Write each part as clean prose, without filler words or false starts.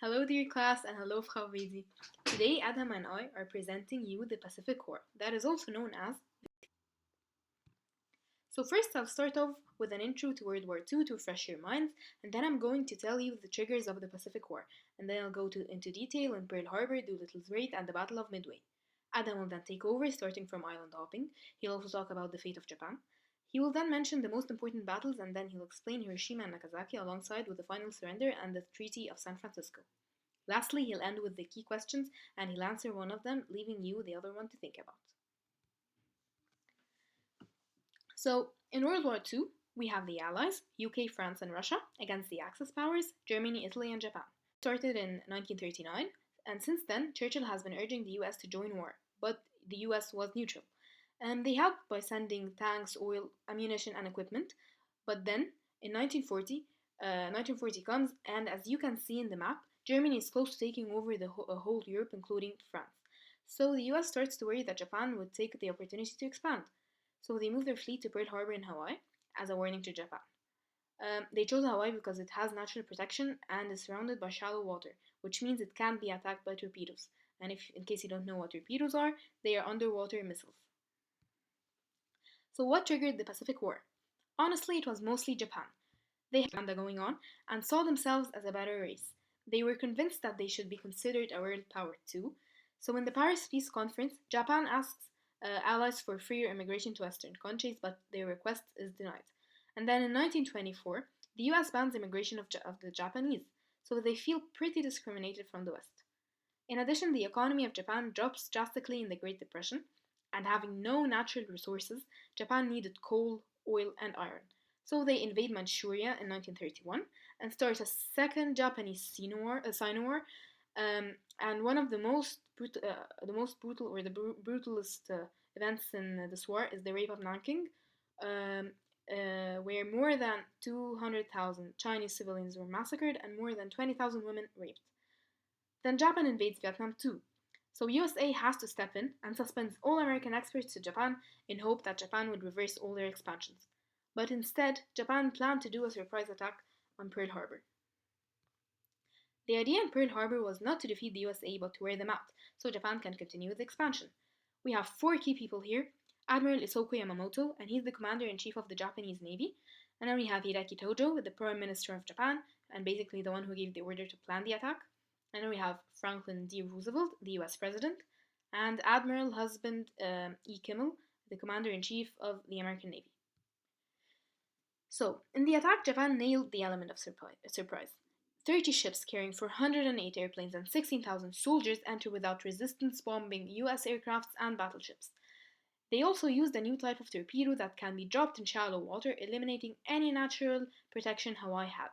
Hello, dear class, and hello, Frau Vedi. Today, Adam and I are presenting you the Pacific War, that is also known as. So, first, I'll start off with an intro to World War II to refresh your minds, and then I'm going to tell you the triggers of the Pacific War, and then I'll go into detail on Pearl Harbor, Doolittle's Raid, and the Battle of Midway. Adam will then take over, starting from island hopping. He'll also talk about the fate of Japan. He will then mention the most important battles, and then he'll explain Hiroshima and Nagasaki alongside with the final surrender and the Treaty of San Francisco. Lastly, he'll end with the key questions and he'll answer one of them, leaving you the other one to think about. So, in World War II, we have the Allies, UK, France, and Russia, against the Axis powers, Germany, Italy, and Japan. It started in 1939, and since then, Churchill has been urging the US to join war, but the US was neutral. And they helped by sending tanks, oil, ammunition, and equipment. But then, in 1940 comes, and as you can see in the map, Germany is close to taking over the whole Europe, including France. So the US starts to worry that Japan would take the opportunity to expand. So they move their fleet to Pearl Harbor in Hawaii as a warning to Japan. They chose Hawaii because it has natural protection and is surrounded by shallow water, which means it can't be attacked by torpedoes. And if, in case you don't know what torpedoes are, they are underwater missiles. So what triggered the Pacific War? Honestly, it was mostly Japan. They had propaganda going on and saw themselves as a better race. They were convinced that they should be considered a world power too. So in the Paris Peace Conference, Japan asks allies for freer immigration to Western countries, but their request is denied. And then in 1924, the US bans immigration of the Japanese, so they feel pretty discriminated from the West. In addition, the economy of Japan drops drastically in the Great Depression, and having no natural resources, Japan needed coal, oil, and iron. So they invade Manchuria in 1931 and start a second Japanese Sino-War, and one of the most brutal or the brutalist events in this war is the rape of Nanking, um, where more than 200,000 Chinese civilians were massacred and more than 20,000 women raped. Then Japan invades Vietnam too. So USA has to step in and suspends all American exports to Japan in hope that Japan would reverse all their expansions. But instead, Japan planned to do a surprise attack on Pearl Harbor. The idea in Pearl Harbor was not to defeat the USA but to wear them out, so Japan can continue with expansion. We have four key people here: Admiral Isoko Yamamoto, and he's the commander in chief of the Japanese Navy. And then we have Hideaki Tojo, the Prime Minister of Japan, and basically the one who gave the order to plan the attack. And then we have Franklin D. Roosevelt, the US President, and Admiral Husband E. Kimmel, the Commander in Chief of the American Navy. So, in the attack, Japan nailed the element of surprise. 30 ships carrying 408 airplanes and 16,000 soldiers enter without resistance, bombing US aircrafts and battleships. They also used a new type of torpedo that can be dropped in shallow water, eliminating any natural protection Hawaii had.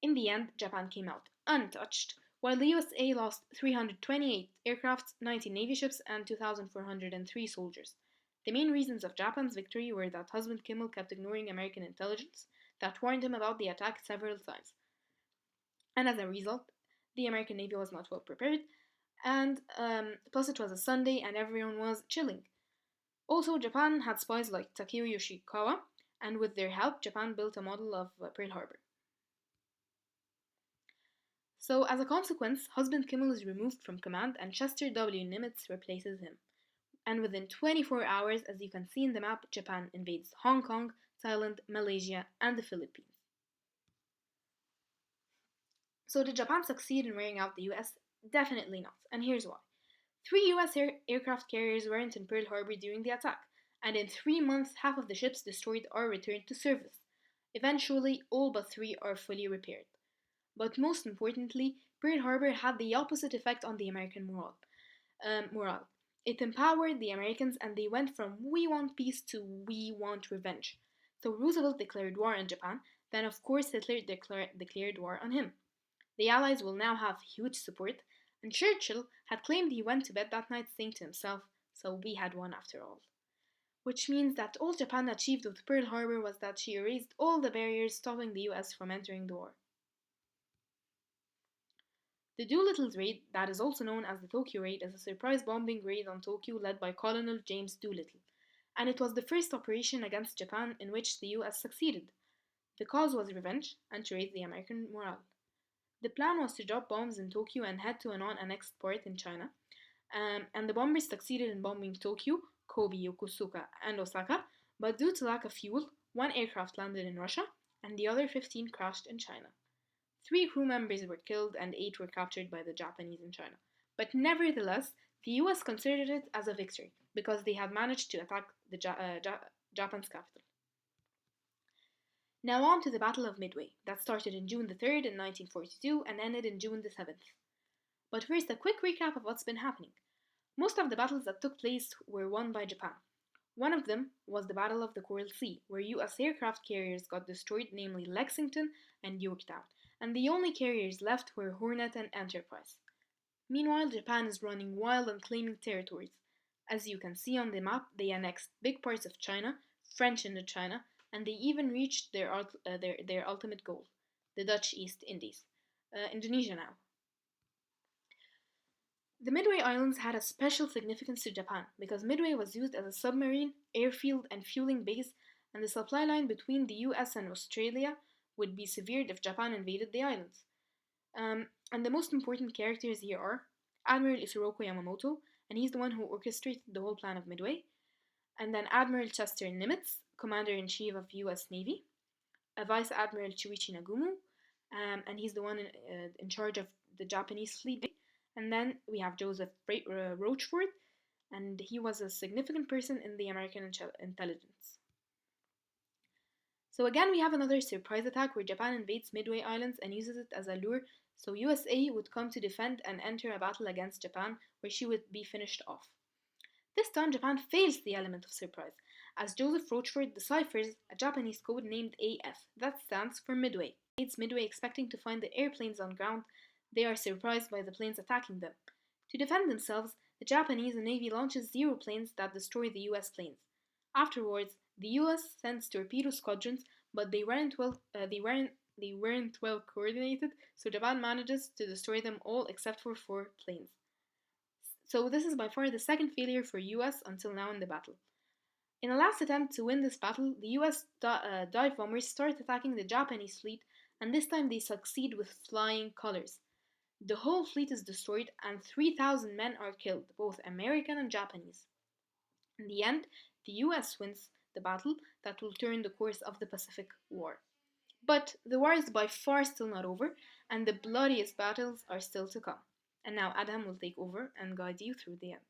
In the end, Japan came out untouched, while the USA lost 328 aircrafts, 19 navy ships, and 2,403 soldiers. The main reasons of Japan's victory were that Husband Kimmel kept ignoring American intelligence that warned him about the attack several times. And as a result, the American Navy was not well prepared, and plus it was a Sunday and everyone was chilling. Also, Japan had spies like Takeo Yoshikawa, and with their help, Japan built a model of Pearl Harbor. So, as a consequence, Husband Kimmel is removed from command and Chester W. Nimitz replaces him. And within 24 hours, as you can see in the map, Japan invades Hong Kong, Thailand, Malaysia, and the Philippines. So, did Japan succeed in wearing out the US? Definitely not, and here's why. 3 US aircraft carriers weren't in Pearl Harbor during the attack, and in 3 months, half of the ships destroyed are returned to service. Eventually, all but 3 are fully repaired. But most importantly, Pearl Harbor had the opposite effect on the American morale. It empowered the Americans and they went from we want peace to we want revenge. So Roosevelt declared war on Japan, then of course Hitler declared war on him. The Allies will now have huge support, and Churchill had claimed he went to bed that night saying to himself, so we had won after all. Which means that all Japan achieved with Pearl Harbor was that she erased all the barriers stopping the US from entering the war. The Doolittle's raid, that is also known as the Tokyo raid, is a surprise bombing raid on Tokyo led by Colonel James Doolittle, and it was the first operation against Japan in which the US succeeded. The cause was revenge and to raise the American morale. The plan was to drop bombs in Tokyo and head to a non-annexed port in China. And the bombers succeeded in bombing Tokyo, Kobe, Yokosuka, and Osaka, but due to lack of fuel, one aircraft landed in Russia and the other 15 crashed in China. Three crew members were killed and eight were captured by the Japanese in China. But nevertheless, the US considered it as a victory because they had managed to attack Japan's capital. Now on to the Battle of Midway, that started in June the 3rd in 1942 and ended in June the 7th. But first, a quick recap of what's been happening. Most of the battles that took place were won by Japan. One of them was the Battle of the Coral Sea, where US aircraft carriers got destroyed, namely Lexington and Yorktown, and the only carriers left were Hornet and Enterprise. Meanwhile, Japan is running wild and claiming territories. As you can see on the map, they annexed big parts of China, French Indochina, and they even reached their ultimate goal, the Dutch East Indies, Indonesia now. The Midway Islands had a special significance to Japan because Midway was used as a submarine, airfield, and fueling base, and the supply line between the US and Australia would be severed if Japan invaded the islands. And the most important characters here are Admiral Isoroku Yamamoto, and he's the one who orchestrated the whole plan of Midway, and then Admiral Chester Nimitz, Commander in Chief of US Navy, Vice Admiral Chuichi Nagumo, and he's the one in charge of the Japanese fleet. And then we have Joseph Rochford, and he was a significant person in the American intelligence. So again, we have another surprise attack where Japan invades Midway Islands and uses it as a lure, so USA would come to defend and enter a battle against Japan where she would be finished off. This time, Japan fails the element of surprise, as Joseph Rochford deciphers a Japanese code named AF, that stands for Midway. It's Midway expecting to find the airplanes on ground. They are surprised by the planes attacking them. To defend themselves, the Japanese Navy launches zero planes that destroy the US planes. Afterwards, the US sends torpedo squadrons, but they weren't well coordinated, so Japan manages to destroy them all except for 4 planes. So this is by far the second failure for US until now in the battle. In a last attempt to win this battle, the US dive bombers start attacking the Japanese fleet, and this time they succeed with flying colors. The whole fleet is destroyed and 3,000 men are killed, both American and Japanese. In the end, the US wins the battle that will turn the course of the Pacific War. But the war is by far still not over, and the bloodiest battles are still to come. And now Adam will take over and guide you through the end.